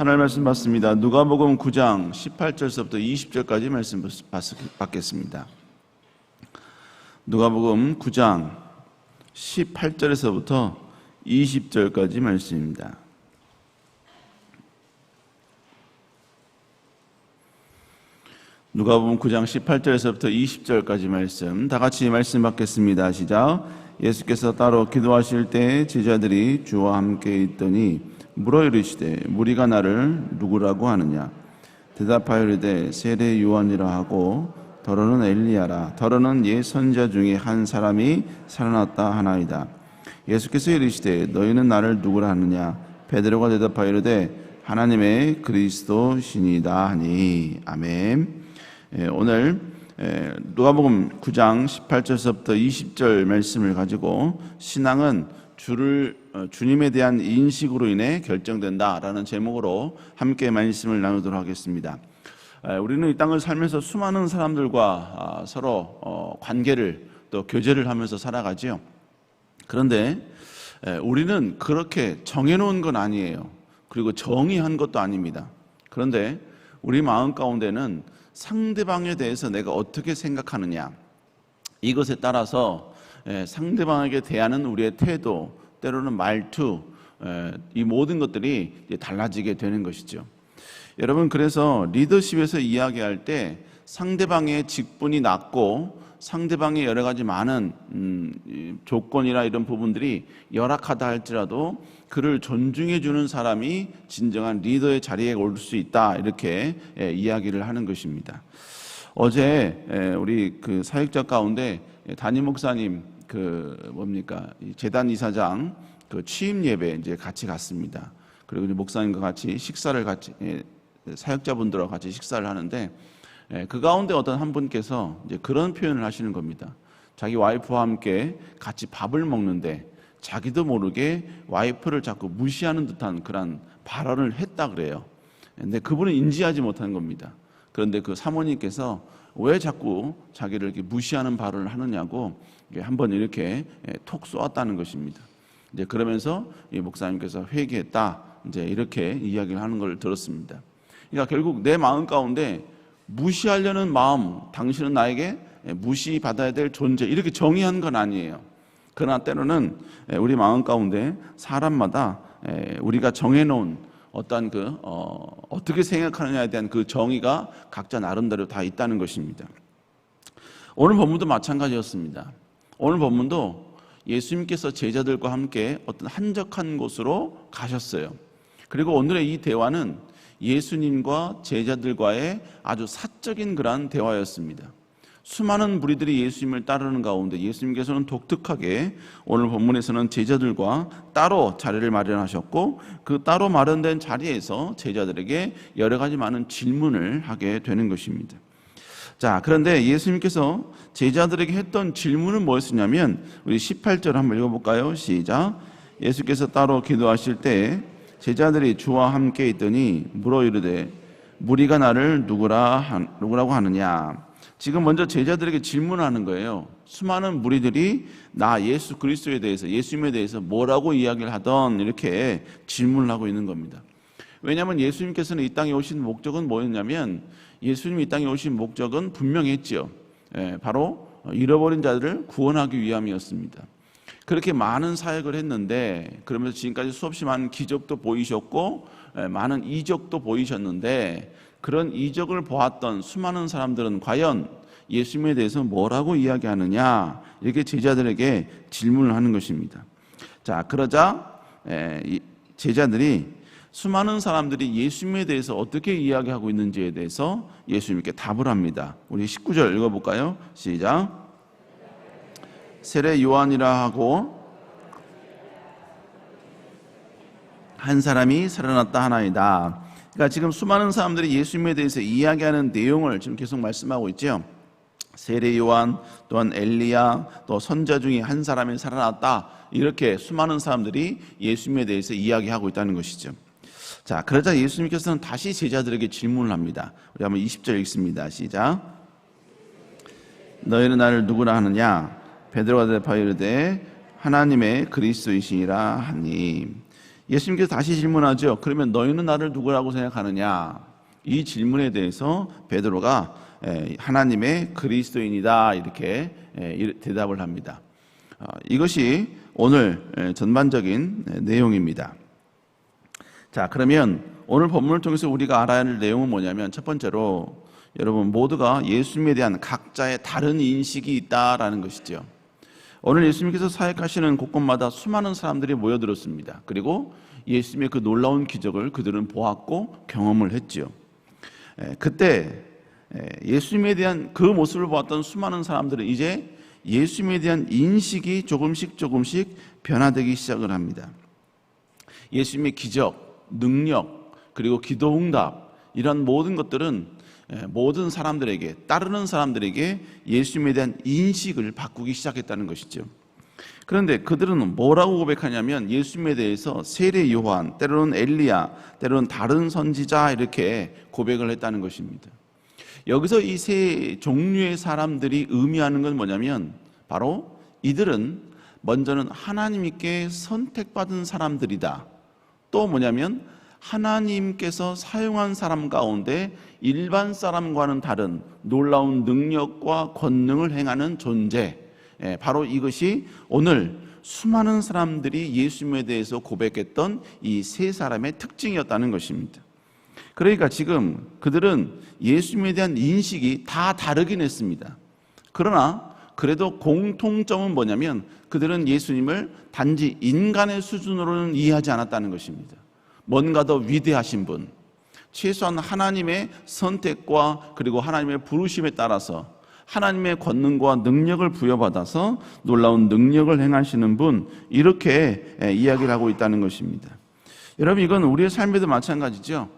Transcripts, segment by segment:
하나님 말씀 받습니다. 누가복음 9장 18절서부터 20절까지 말씀 받겠습니다. 누가복음 9장 18절에서부터 20절까지 말씀입니다. 누가복음 9장 18절에서부터 20절까지 말씀, 다 같이 말씀 받겠습니다. 시작. 예수께서 따로 기도하실 때 제자들이 주와 함께 있더니 물어 이르시되 무리가 나를 누구라고 하느냐? 대답하여 이르되 세례 요한이라 하고 더러는 엘리야라, 더러는 옛 선지자 중에 한 사람이 살아났다 하나이다. 예수께서 이르시되 너희는 나를 누구라 하느냐? 베드로가 대답하여 이르되 하나님의 그리스도시니이다 하니. 아멘. 오늘 누가복음 9장 18절서부터 20절 말씀을 가지고 신앙은 주님에 대한 인식으로 인해 결정된다라는 제목으로 함께 말씀을 나누도록 하겠습니다. 우리는 이 땅을 살면서 수많은 사람들과 서로 관계를 또 교제를 하면서 살아가지요. 그런데 우리는 그렇게 정해놓은 건 아니에요. 그리고 정의한 것도 아닙니다. 그런데 우리 마음 가운데는 상대방에 대해서 내가 어떻게 생각하느냐, 이것에 따라서 상대방에게 대하는 우리의 태도, 때로는 말투, 이 모든 것들이 달라지게 되는 것이죠. 여러분, 그래서 리더십에서 이야기할 때 상대방의 직분이 낮고 상대방의 여러 가지 많은 조건이나 이런 부분들이 열악하다 할지라도 그를 존중해 주는 사람이 진정한 리더의 자리에 올 수 있다, 이렇게 이야기를 하는 것입니다. 어제 우리 그 사역자 가운데 담임 목사님 재단 이사장 취임 예배 이제 같이 갔습니다. 그리고 이제 목사님과 같이 식사를 사역자분들과 같이 식사를 하는데 그 가운데 어떤 한 분께서 이제 그런 표현을 하시는 겁니다. 자기 와이프와 함께 같이 밥을 먹는데 자기도 모르게 와이프를 자꾸 무시하는 듯한 그런 발언을 했다 그래요. 근데 그분은 인지하지 못하는 겁니다. 그런데 그 사모님께서 왜 자꾸 자기를 이렇게 무시하는 발언을 하느냐고 한번 이렇게 톡 쏘았다는 것입니다. 이제 그러면서 이 목사님께서 회개했다, 이제 이렇게 이야기를 하는 걸 들었습니다. 그러니까 결국 내 마음 가운데 무시하려는 마음, 당신은 나에게 무시받아야 될 존재, 이렇게 정의한 건 아니에요. 그러나 때로는 우리 마음 가운데 사람마다 우리가 정해놓은 어떤 어떻게 생각하느냐에 대한 그 정의가 각자 나름대로 다 있다는 것입니다. 오늘 본문도 마찬가지였습니다. 오늘 본문도 예수님께서 제자들과 함께 어떤 한적한 곳으로 가셨어요. 그리고 오늘의 이 대화는 예수님과 제자들과의 아주 사적인 그런 대화였습니다. 수많은 무리들이 예수님을 따르는 가운데 예수님께서는 독특하게 오늘 본문에서는 제자들과 따로 자리를 마련하셨고 그 따로 마련된 자리에서 제자들에게 여러 가지 많은 질문을 하게 되는 것입니다. 자, 그런데 예수님께서 제자들에게 했던 질문은 뭐였냐면 우리 18절 한번 읽어볼까요? 시작. 예수께서 따로 기도하실 때 제자들이 주와 함께 있더니 물어 이르되 무리가 나를 누구라고 하느냐? 지금 먼저 제자들에게 질문하는 거예요. 수많은 무리들이 나 예수 그리스도에 대해서, 예수님에 대해서 뭐라고 이야기를 하던 이렇게 질문을 하고 있는 겁니다. 왜냐하면 예수님께서는 이 땅에 오신 목적은 뭐였냐면 예수님이 이 땅에 오신 목적은 분명했지요. 바로 잃어버린 자들을 구원하기 위함이었습니다. 그렇게 많은 사역을 했는데 그러면서 지금까지 수없이 많은 기적도 보이셨고 많은 이적도 보이셨는데 그런 이적을 보았던 수많은 사람들은 과연 예수님에 대해서 뭐라고 이야기하느냐, 이렇게 제자들에게 질문을 하는 것입니다. 자, 그러자 제자들이 수많은 사람들이 예수님에 대해서 어떻게 이야기하고 있는지에 대해서 예수님께 답을 합니다. 우리 19절 읽어볼까요? 시작. 세례 요한이라 하고 한 사람이 살아났다 하나이다. 그러니까 지금 수많은 사람들이 예수님에 대해서 이야기하는 내용을 지금 계속 말씀하고 있죠. 세례 요한, 또한 엘리야, 또 선지자 중에 한 사람이 살아났다, 이렇게 수많은 사람들이 예수님에 대해서 이야기하고 있다는 것이죠. 자, 그러자 예수님께서는 다시 제자들에게 질문을 합니다. 우리 한번 20절 읽습니다. 시작. 너희는 나를 누구라 하느냐? 베드로가 대답하여 이르되 하나님의 그리스도이시니라 하니. 예수님께서 다시 질문하죠. 그러면 너희는 나를 누구라고 생각하느냐? 이 질문에 대해서 베드로가 하나님의 그리스도인이다 이렇게 대답을 합니다. 이것이 오늘 전반적인 내용입니다. 자, 그러면 오늘 본문을 통해서 우리가 알아야 할 내용은 뭐냐면, 첫 번째로 여러분 모두가 예수님에 대한 각자의 다른 인식이 있다라는 것이죠. 오늘 예수님께서 사역하시는 곳곳마다 수많은 사람들이 모여들었습니다. 그리고 예수님의 그 놀라운 기적을 그들은 보았고 경험을 했죠. 그때 예수님에 대한 그 모습을 보았던 수많은 사람들은 이제 예수님에 대한 인식이 조금씩 변화되기 시작을 합니다. 예수님의 기적, 능력, 그리고 기도 응답, 이런 모든 것들은 모든 사람들에게, 따르는 사람들에게 예수님에 대한 인식을 바꾸기 시작했다는 것이죠. 그런데 그들은 뭐라고 고백하냐면, 예수님에 대해서 세례 요한, 때로는 엘리야, 때로는 다른 선지자 이렇게 고백을 했다는 것입니다. 여기서 이 세 종류의 사람들이 의미하는 건 뭐냐면, 바로 이들은 먼저는 하나님께 선택받은 사람들이다. 또 뭐냐면 하나님께서 사용한 사람 가운데 일반 사람과는 다른 놀라운 능력과 권능을 행하는 존재, 바로 이것이 오늘 수많은 사람들이 예수님에 대해서 고백했던 이 세 사람의 특징이었다는 것입니다. 그러니까 지금 그들은 예수님에 대한 인식이 다 다르긴 했습니다. 그러나 그래도 공통점은 뭐냐면, 그들은 예수님을 단지 인간의 수준으로는 이해하지 않았다는 것입니다. 뭔가 더 위대하신 분, 최소한 하나님의 선택과 그리고 하나님의 부르심에 따라서 하나님의 권능과 능력을 부여받아서 놀라운 능력을 행하시는 분, 이렇게 이야기를 하고 있다는 것입니다. 여러분, 이건 우리의 삶에도 마찬가지죠.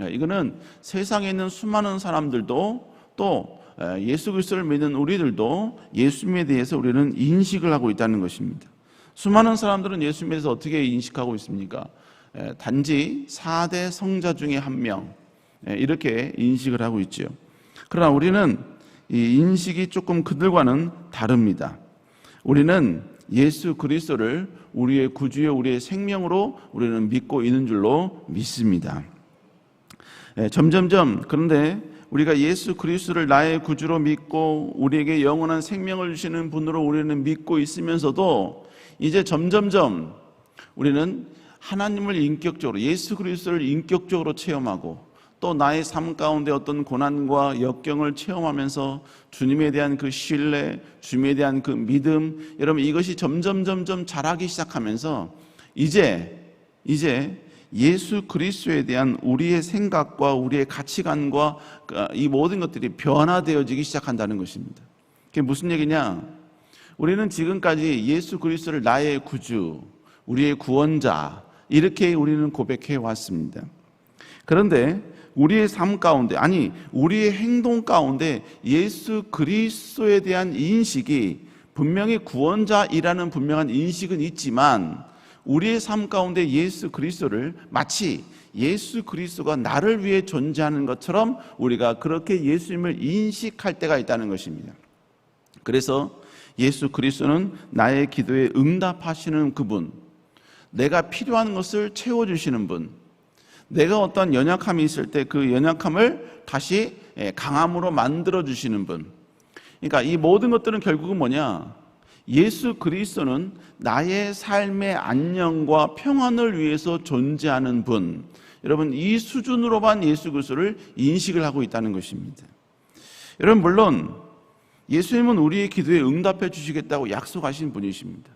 이거는 세상에 있는 수많은 사람들도, 또 예수 그리스도를 믿는 우리들도 예수님에 대해서 우리는 인식을 하고 있다는 것입니다. 수많은 사람들은 예수님에 대해서 어떻게 인식하고 있습니까? 단지 4대 성자 중에 한 명, 이렇게 인식을 하고 있죠. 그러나 우리는 이 인식이 조금 그들과는 다릅니다. 우리는 예수 그리스도를 우리의 구주요, 우리의 생명으로 우리는 믿고 있는 줄로 믿습니다. 점점점, 그런데 우리가 예수 그리스도를 나의 구주로 믿고 우리에게 영원한 생명을 주시는 분으로 우리는 믿고 있으면서도 이제 점점점 우리는 하나님을 인격적으로, 예수 그리스도를 인격적으로 체험하고, 또 나의 삶 가운데 어떤 고난과 역경을 체험하면서 주님에 대한 그 신뢰, 주님에 대한 그 믿음, 여러분 이것이 점점 자라기 시작하면서 이제 예수 그리스도에 대한 우리의 생각과 우리의 가치관과 이 모든 것들이 변화되어지기 시작한다는 것입니다. 그게 무슨 얘기냐? 우리는 지금까지 예수 그리스도를 나의 구주, 우리의 구원자, 이렇게 우리는 고백해 왔습니다. 그런데 우리의 삶 가운데, 아니 우리의 행동 가운데 예수 그리스도에 대한 인식이, 분명히 구원자이라는 분명한 인식은 있지만, 우리의 삶 가운데 예수 그리스도를 마치 예수 그리스도가 나를 위해 존재하는 것처럼 우리가 그렇게 예수님을 인식할 때가 있다는 것입니다. 그래서 예수 그리스도는 나의 기도에 응답하시는 그분, 내가 필요한 것을 채워주시는 분, 내가 어떤 연약함이 있을 때 그 연약함을 다시 강함으로 만들어주시는 분. 그러니까 이 모든 것들은 결국은 뭐냐? 예수 그리스도는 나의 삶의 안녕과 평안을 위해서 존재하는 분. 여러분, 이 수준으로만 예수 그리스도를 인식을 하고 있다는 것입니다. 여러분, 물론 예수님은 우리의 기도에 응답해 주시겠다고 약속하신 분이십니다.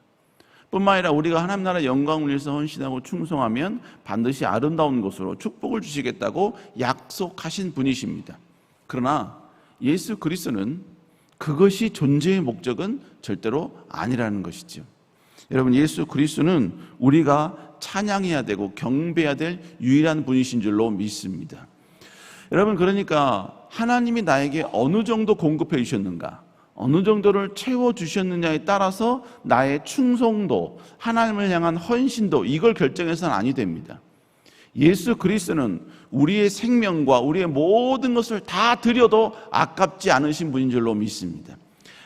뿐만 아니라 우리가 하나님 나라 영광을 위해서 헌신하고 충성하면 반드시 아름다운 것으로 축복을 주시겠다고 약속하신 분이십니다. 그러나 예수 그리스도는 그것이 존재의 목적은 절대로 아니라는 것이죠. 여러분, 예수 그리스도는 우리가 찬양해야 되고 경배해야 될 유일한 분이신 줄로 믿습니다. 여러분, 그러니까 하나님이 나에게 어느 정도 공급해 주셨는가, 어느 정도를 채워주셨느냐에 따라서 나의 충성도, 하나님을 향한 헌신도, 이걸 결정해서는 아니 됩니다. 예수 그리스도는 우리의 생명과 우리의 모든 것을 다 드려도 아깝지 않으신 분인 줄로 믿습니다.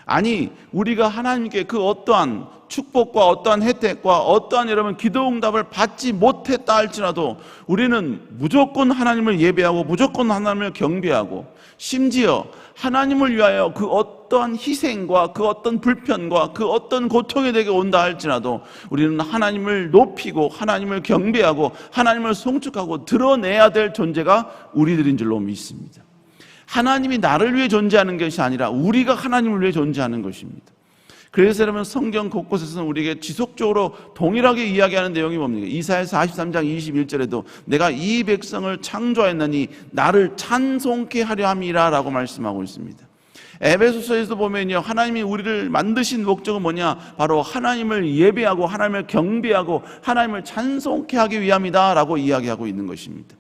아니, 우리가 하나님께 그 어떠한 축복과 어떠한 혜택과 어떠한 여러분 기도 응답을 받지 못했다 할지라도 우리는 무조건 하나님을 예배하고 무조건 하나님을 경배하고 심지어 하나님을 위하여 그 어떠한 희생과 그 어떤 불편과 그 어떤 고통이 되게 온다 할지라도 우리는 하나님을 높이고 하나님을 경배하고 하나님을 송축하고 드러내야 될 존재가 우리들인 줄로 믿습니다. 하나님이 나를 위해 존재하는 것이 아니라 우리가 하나님을 위해 존재하는 것입니다. 그래서 여러분 성경 곳곳에서는 우리에게 지속적으로 동일하게 이야기하는 내용이 뭡니까? 이사야서 43장 21절에도 내가 이 백성을 창조하였나니 나를 찬송케 하려 함이라 라고 말씀하고 있습니다. 에베소서에서 보면요, 하나님이 우리를 만드신 목적은 뭐냐? 바로 하나님을 예배하고 하나님을 경배하고 하나님을 찬송케 하기 위함이다 라고 이야기하고 있는 것입니다.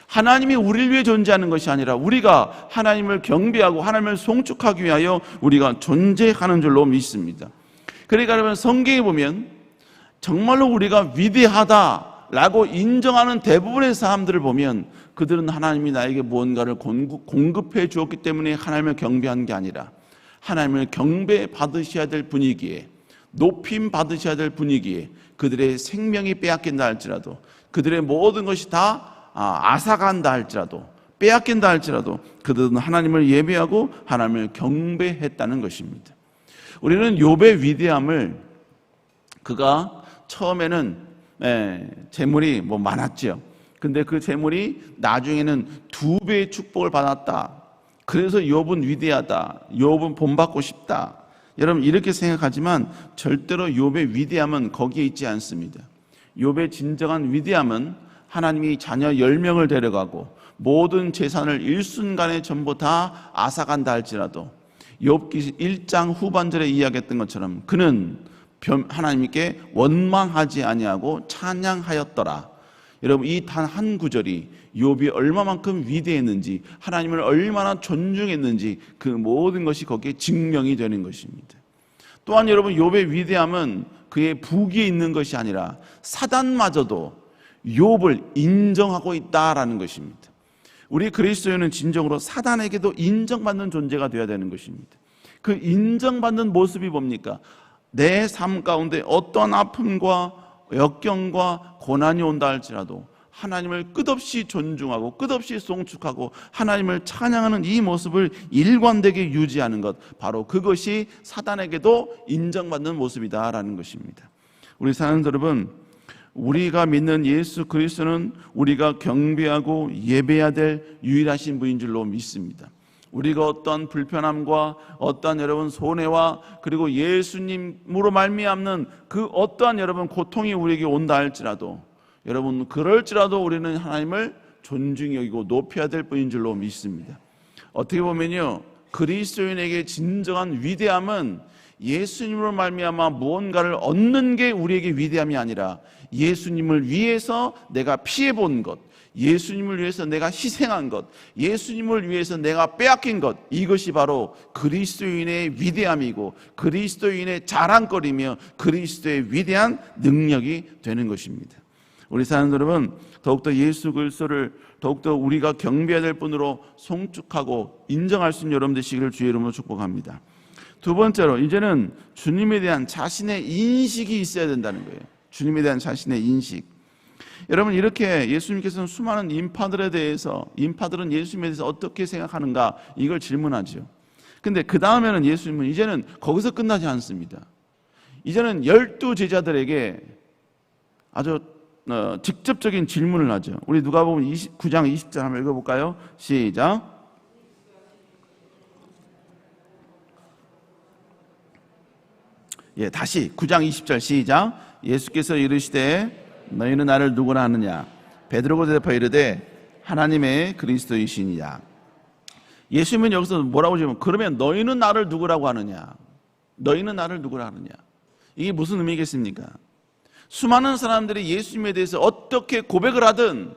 하나님이 우리를 위해 존재하는 것이 아니라 우리가 하나님을 경배하고 하나님을 송축하기 위하여 우리가 존재하는 줄로 믿습니다. 그러니까 여러분 성경에 보면 정말로 우리가 위대하다라고 인정하는 대부분의 사람들을 보면 그들은 하나님이 나에게 무언가를 공급해 주었기 때문에 하나님을 경배한 게 아니라 하나님을 경배받으셔야 될 분위기에, 높임 받으셔야 될 분위기에 그들의 생명이 빼앗긴다 할지라도, 그들의 모든 것이 다 앗아간다 할지라도, 빼앗긴다 할지라도 그들은 하나님을 예배하고 하나님을 경배했다는 것입니다. 우리는 욥의 위대함을, 그가 처음에는 재물이 많았죠. 근데 그 재물이 나중에는 2배의 축복을 받았다. 그래서 욥은 위대하다, 욥은 본받고 싶다, 여러분 이렇게 생각하지만 절대로 욥의 위대함은 거기에 있지 않습니다. 욥의 진정한 위대함은 하나님이 자녀 10명을 데려가고 모든 재산을 일순간에 전부 다 앗아간다 할지라도 욥기 1장 후반절에 이야기했던 것처럼 그는 하나님께 원망하지 아니하고 찬양하였더라. 여러분 이 단 한 구절이 욥이 얼마만큼 위대했는지, 하나님을 얼마나 존중했는지 그 모든 것이 거기에 증명이 되는 것입니다. 또한 여러분 욥의 위대함은 그의 부귀에 있는 것이 아니라 사단마저도 욥을 인정하고 있다라는 것입니다. 우리 그리스도인은 진정으로 사단에게도 인정받는 존재가 되어야 되는 것입니다. 그 인정받는 모습이 뭡니까? 내 삶 가운데 어떠한 아픔과 역경과 고난이 온다 할지라도 하나님을 끝없이 존중하고 끝없이 송축하고 하나님을 찬양하는 이 모습을 일관되게 유지하는 것, 바로 그것이 사단에게도 인정받는 모습이다라는 것입니다. 우리 사는 여러분, 우리가 믿는 예수 그리스도는 우리가 경배하고 예배해야 될 유일하신 분인 줄로 믿습니다. 우리가 어떤 불편함과 어떠한 여러분 손해와 그리고 예수님으로 말미암는 그 어떠한 여러분 고통이 우리에게 온다 할지라도, 여러분 그럴지라도 우리는 하나님을 존중히 여기고 높여야 될 분인 줄로 믿습니다. 어떻게 보면요, 그리스도인에게 진정한 위대함은 예수님으로 말미암아 무언가를 얻는 게 우리에게 위대함이 아니라 예수님을 위해서 내가 피해본 것, 예수님을 위해서 내가 희생한 것, 예수님을 위해서 내가 빼앗긴 것, 이것이 바로 그리스도인의 위대함이고 그리스도인의 자랑거리며 그리스도의 위대한 능력이 되는 것입니다. 우리 사는 여러분, 더욱더 예수 그리스도를 더욱더 우리가 경배해야 될 분으로 송축하고 인정할 수 있는 여러분 되시기를 주의 이름으로 축복합니다. 두 번째로, 이제는 주님에 대한 자신의 인식이 있어야 된다는 거예요. 주님에 대한 자신의 인식. 여러분, 이렇게 예수님께서는 수많은 인파들은 예수님에 대해서 어떻게 생각하는가, 이걸 질문하죠. 근데 그 다음에는 예수님은 이제는 거기서 끝나지 않습니다. 이제는 12 제자들에게 아주 직접적인 질문을 하죠. 우리 누가복음 9장 20절 한번 읽어볼까요? 시작. 다시 9장 20절 시작. 예수께서 이르시되 너희는 나를 누구라 하느냐? 베드로가 대답하여 이르되 하나님의 그리스도이시니라. 예수님은 여기서 뭐라고 지금, 그러면 너희는 나를 누구라고 하느냐? 너희는 나를 누구라 하느냐? 이게 무슨 의미겠습니까? 수많은 사람들이 예수님에 대해서 어떻게 고백을 하든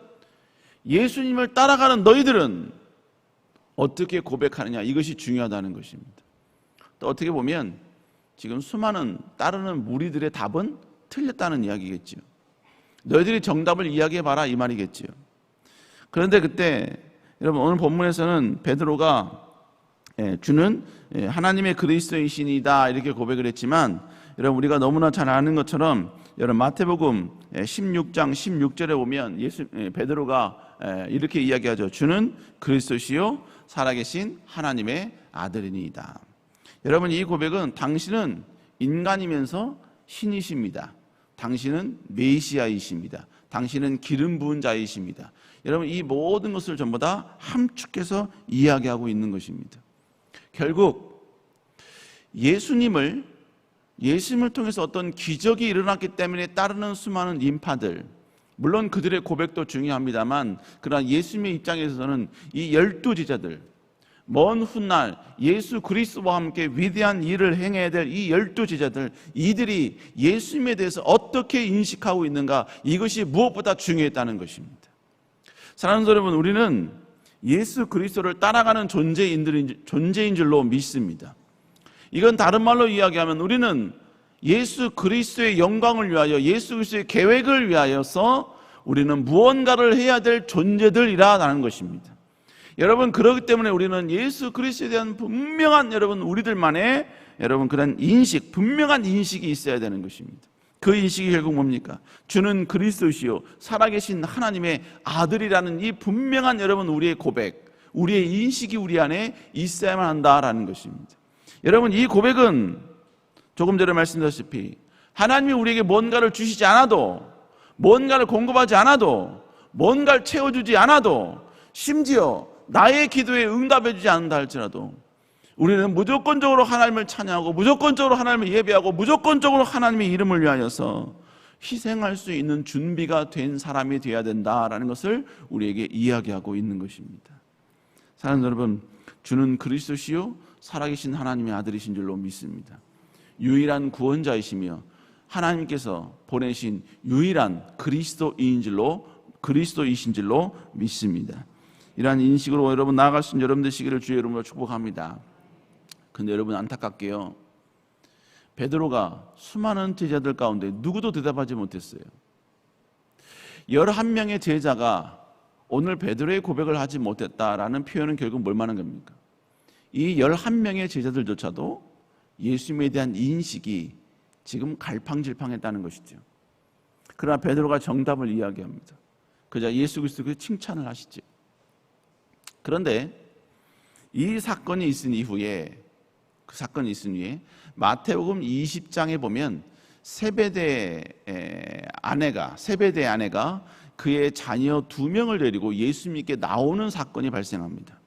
예수님을 따라가는 너희들은 어떻게 고백하느냐, 이것이 중요하다는 것입니다. 또 어떻게 보면 지금 수많은 따르는 무리들의 답은 틀렸다는 이야기겠지요. 너희들이 정답을 이야기해봐라, 이 말이겠지요. 그런데 그때 여러분 오늘 본문에서는 베드로가 주는 하나님의 그리스도이시니다 이렇게 고백을 했지만, 여러분 우리가 너무나 잘 아는 것처럼 여러분 마태복음 16장 16절에 보면 베드로가 이렇게 이야기하죠. 주는 그리스도시요 살아계신 하나님의 아들이니이다. 여러분 이 고백은 당신은 인간이면서 신이십니다. 당신은 메시아이십니다. 당신은 기름 부은 자이십니다. 여러분 이 모든 것을 전부 다 함축해서 이야기하고 있는 것입니다. 결국 예수님을 통해서 어떤 기적이 일어났기 때문에 따르는 수많은 인파들, 물론 그들의 고백도 중요합니다만 그러나 예수님의 입장에서는 이 12제자들, 먼 훗날 예수 그리스도와 함께 위대한 일을 행해야 될 이 12제자들, 이들이 예수님에 대해서 어떻게 인식하고 있는가, 이것이 무엇보다 중요했다는 것입니다. 사랑하는 여러분, 우리는 예수 그리스도를 따라가는 존재인 줄로 믿습니다. 이건 다른 말로 이야기하면 우리는 예수 그리스도의 영광을 위하여, 예수 그리스도의 계획을 위하여서 우리는 무언가를 해야 될 존재들이라는 것입니다. 여러분 그렇기 때문에 우리는 예수 그리스도에 대한 분명한 우리들만의 그런 인식, 분명한 인식이 있어야 되는 것입니다. 그 인식이 결국 뭡니까? 주는 그리스도시요 살아계신 하나님의 아들이라는 이 분명한 우리의 고백, 우리의 인식이 우리 안에 있어야만 한다라는 것입니다. 여러분 이 고백은 조금 전에 말씀드렸다시피 하나님이 우리에게 뭔가를 주시지 않아도, 뭔가를 공급하지 않아도, 뭔가를 채워주지 않아도, 심지어 나의 기도에 응답해 주지 않는다 할지라도 우리는 무조건적으로 하나님을 찬양하고, 무조건적으로 하나님을 예배하고, 무조건적으로 하나님의 이름을 위하여서 희생할 수 있는 준비가 된 사람이 되어야 된다라는 것을 우리에게 이야기하고 있는 것입니다. 사랑하는 여러분, 주는 그리스도시요 살아계신 하나님의 아들이신 줄로 믿습니다. 유일한 구원자이시며 하나님께서 보내신 유일한 그리스도이신 줄로 믿습니다. 이러한 인식으로 여러분 나아갈 수 있는 여러분 되시기를 주의 이름으로 축복합니다. 근데 여러분 안타깝게요, 베드로가 수많은 제자들 가운데 누구도 대답하지 못했어요. 11명의 제자가 오늘 베드로의 고백을 하지 못했다라는 표현은 결국 뭘 말하는 겁니까? 이 11명의 제자들조차도 예수님에 대한 인식이 지금 갈팡질팡했다는 것이죠. 그러나 베드로가 정답을 이야기합니다. 그저 예수 그리스도의 칭찬을 하시죠. 그런데 이 사건이 있은 이후에, 마태복음 20장에 보면 세베대의 아내가 그의 자녀 2명을 데리고 예수님께 나오는 사건이 발생합니다.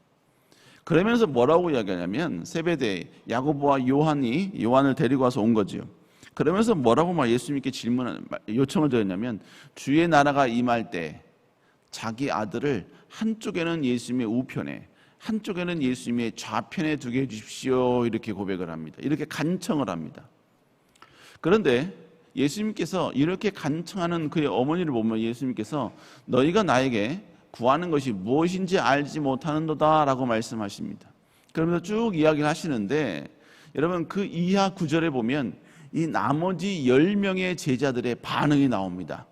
그러면서 뭐라고 이야기하냐면, 세베대 야고보와 요한을 데리고 와서 온 거죠. 그러면서 뭐라고 예수님께 요청을 드렸냐면, 주의 나라가 임할 때 자기 아들을 한쪽에는 예수님의 우편에, 한쪽에는 예수님의 좌편에 두게 해주십시오, 이렇게 고백을 합니다. 이렇게 간청을 합니다. 그런데 예수님께서 이렇게 간청하는 그의 어머니를 보면 예수님께서 너희가 나에게 구하는 것이 무엇인지 알지 못하는도다 라고 말씀하십니다. 그러면서 쭉 이야기를 하시는데, 여러분 그 이하 구절에 보면 이 나머지 10명의 제자들의 반응이 나옵니다.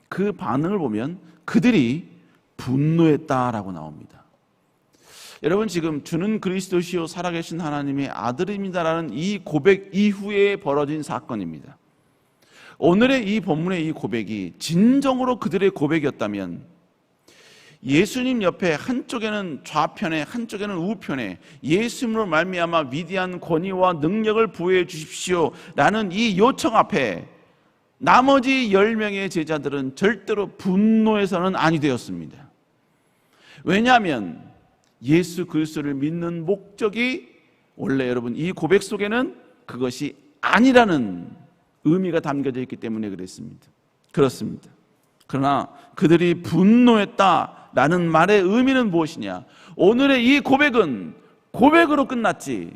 그 반응을 보면 그들이 분노했다라고 나옵니다. 여러분 지금 주는 그리스도시요 살아계신 하나님의 아들입니다라는 이 고백 이후에 벌어진 사건입니다. 오늘의 이 본문의 이 고백이 진정으로 그들의 고백이었다면, 예수님 옆에 한쪽에는 좌편에 한쪽에는 우편에 예수님으로 말미암아 위대한 권위와 능력을 부여해 주십시오 라는 이 요청 앞에 나머지 10명의 제자들은 절대로 분노해서는 아니 되었습니다. 왜냐하면 예수 그리스도를 믿는 목적이 원래 여러분 이 고백 속에는 그것이 아니라는 의미가 담겨져 있기 때문에 그랬습니다. 그렇습니다. 그러나 그들이 분노했다라는 말의 의미는 무엇이냐? 오늘의 이 고백은 고백으로 끝났지,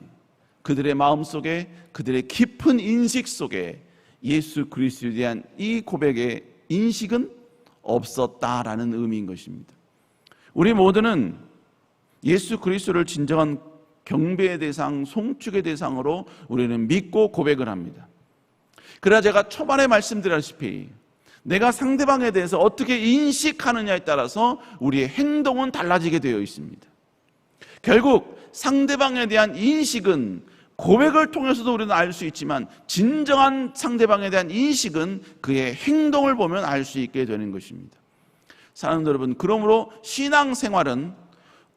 그들의 마음속에, 그들의 깊은 인식 속에 예수 그리스도에 대한 이 고백의 인식은 없었다라는 의미인 것입니다. 우리 모두는 예수 그리스도를 진정한 경배의 대상, 송축의 대상으로 우리는 믿고 고백을 합니다. 그러나 제가 초반에 말씀드렸다시피 내가 상대방에 대해서 어떻게 인식하느냐에 따라서 우리의 행동은 달라지게 되어 있습니다. 결국 상대방에 대한 인식은 고백을 통해서도 우리는 알 수 있지만 진정한 상대방에 대한 인식은 그의 행동을 보면 알 수 있게 되는 것입니다. 사랑하는 여러분, 그러므로 신앙생활은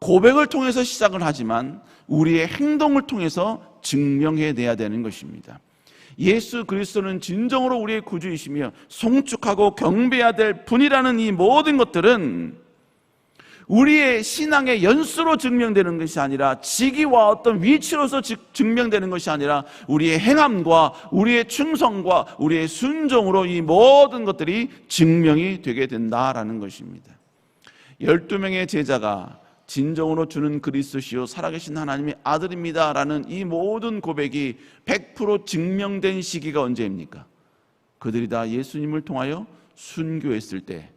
고백을 통해서 시작을 하지만 우리의 행동을 통해서 증명해내야 되는 것입니다. 예수 그리스도는 진정으로 우리의 구주이시며 송축하고 경배해야 될 분이라는 이 모든 것들은 우리의 신앙의 연수로 증명되는 것이 아니라 직위와 어떤 위치로서 증명되는 것이 아니라 우리의 행함과 우리의 충성과 우리의 순종으로 이 모든 것들이 증명이 되게 된다라는 것입니다. 12명의 제자가 진정으로 주는 그리스도시요 살아계신 하나님의 아들입니다 라는 이 모든 고백이 100% 증명된 시기가 언제입니까? 그들이 다 예수님을 통하여 순교했을 때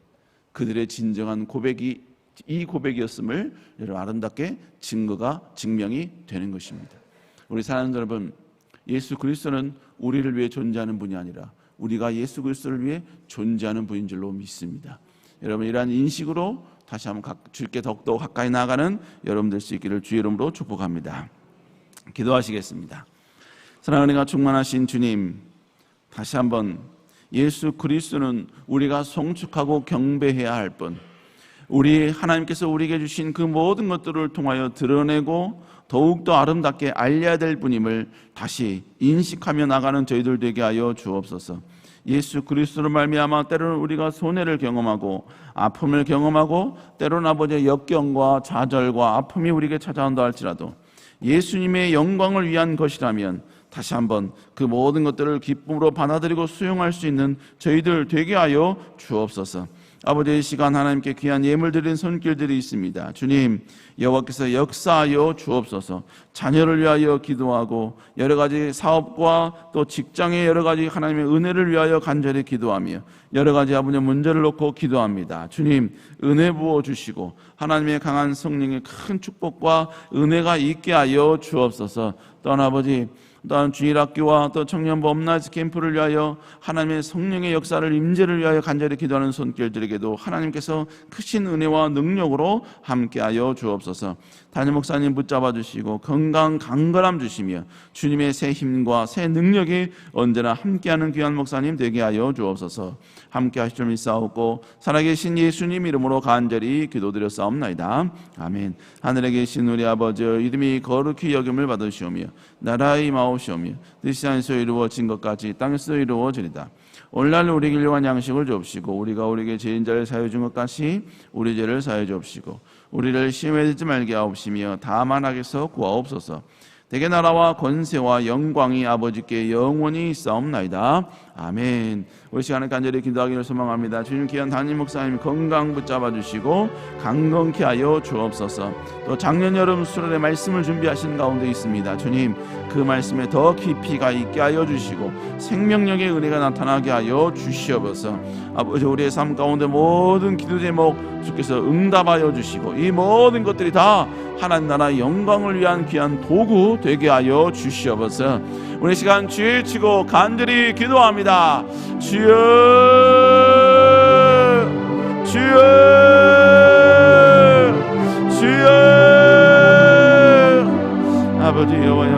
그들의 진정한 고백이 이 고백이었음을 여러분 아름답게 증명이 되는 것입니다. 우리 사랑하는 여러분, 예수 그리스도는 우리를 위해 존재하는 분이 아니라 우리가 예수 그리스도를 위해 존재하는 분인 줄로 믿습니다. 여러분, 이러한 인식으로 다시 한번 주께 더욱더 가까이 나아가는 여러분 될 수 있기를 주의 이름으로 축복합니다. 기도하시겠습니다. 사랑하는 은혜가 충만하신 주님, 다시 한번 예수 그리스도는 우리가 송축하고 경배해야 할 분, 우리 하나님께서 우리에게 주신 그 모든 것들을 통하여 드러내고 더욱더 아름답게 알려야 될 분임을 다시 인식하며 나가는 저희들 되게 하여 주옵소서. 예수 그리스도로 말미암아 때로는 우리가 손해를 경험하고 아픔을 경험하고 때로는 아버지의 역경과 좌절과 아픔이 우리에게 찾아온다 할지라도 예수님의 영광을 위한 것이라면 다시 한번 그 모든 것들을 기쁨으로 받아들이고 수용할 수 있는 저희들 되게 하여 주옵소서. 아버지의 시간 하나님께 귀한 예물 드린 손길들이 있습니다. 주님, 여호와께서 역사하여 주옵소서. 자녀를 위하여 기도하고 여러 가지 사업과 또 직장의 여러 가지 하나님의 은혜를 위하여 간절히 기도하며 여러 가지 아버지 문제를 놓고 기도합니다. 주님, 은혜 부어주시고 하나님의 강한 성령의 큰 축복과 은혜가 있게 하여 주옵소서. 또한 아버지, 또한 주일학교와 또 청년 범나이트 캠프를 위하여 하나님의 성령의 역사를 임재를 위하여 간절히 기도하는 손길들에게도 하나님께서 크신 은혜와 능력으로 함께하여 주옵소서. 담임 목사님 붙잡아 주시고 건강 강건함 주시며 주님의 새 힘과 새 능력이 언제나 함께하는 귀한 목사님 되게 하여 주옵소서. 함께 하시죠 믿사옵고 살아계신 예수님 이름으로 간절히 기도드렸사옵나이다. 아멘. 하늘에 계신 우리 아버지, 이름이 거룩히 여김을 받으시오며 나라의 마오시오며 뜻이 안에서 이루어진 것까지 땅에서 이루어지리다. 오늘날 우리에게 일용할 양식을 주옵시고 우리가 우리에게 죄인 자를 사하여 준 것 같이 우리 죄를 사하여 주옵시고 우리를 시험에 들지 말게 하옵시며 다만 악에서 구하옵소서. 대개 나라와 권세와 영광이 아버지께 영원히 있사옵나이다. 아멘. 우리 시간에 간절히 기도하기를 소망합니다. 주님, 귀한 담임 목사님 건강 붙잡아 주시고 강건케 하여 주옵소서. 또 작년 여름 수련회 말씀을 준비하신 가운데 있습니다. 주님, 그 말씀에 더 깊이가 있게 하여 주시고 생명력의 은혜가 나타나게 하여 주시옵소서. 아버지, 우리의 삶 가운데 모든 기도 제목 주께서 응답하여 주시고 이 모든 것들이 다 하나님 나라의 영광을 위한 귀한 도구 되게 하여 주시옵소서. 오늘 시간 주의 치고 간절히 기도합니다. 주여, 주여, 주여. 아버지 여호와